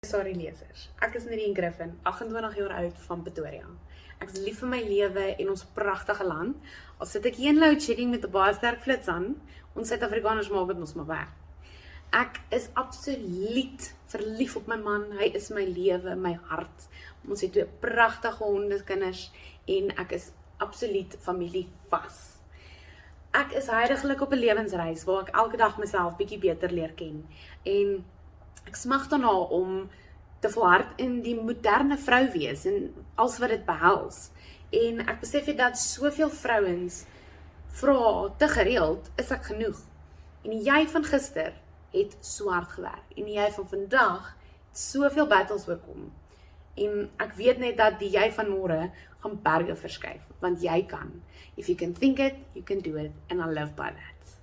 Sari Lesers. Ek is Nadine Griffin, 28 jaar oud van Pretoria. Ek is lief vir my lewe en ons pragtige land. Al sit ek hier in load shedding met 'n baie sterk flits aan, ons Suid-Afrikaners maak dit mos maar werk. Ek is absoluut verlief op my man, hy is my lewe, my hart. Ons het 2 pragtige hondekinders en ek is absoluut familie vas. Ek is huidiglik op 'n lewensreis waar ek elke dag myself bietjie beter leer ken en ek smag daarna om te volhard in die moderne vrou wees en alles wat dit behels. En ek besef dat soveel vrouens vra te gereeld, is ek genoeg? En jy van gister het so hard gewerk en jy van vandag het soveel battles oorkom. En ek weet net dat die jy van môre gaan berge verskuif, want jy kan. If you can think it, you can do it, and I live by that.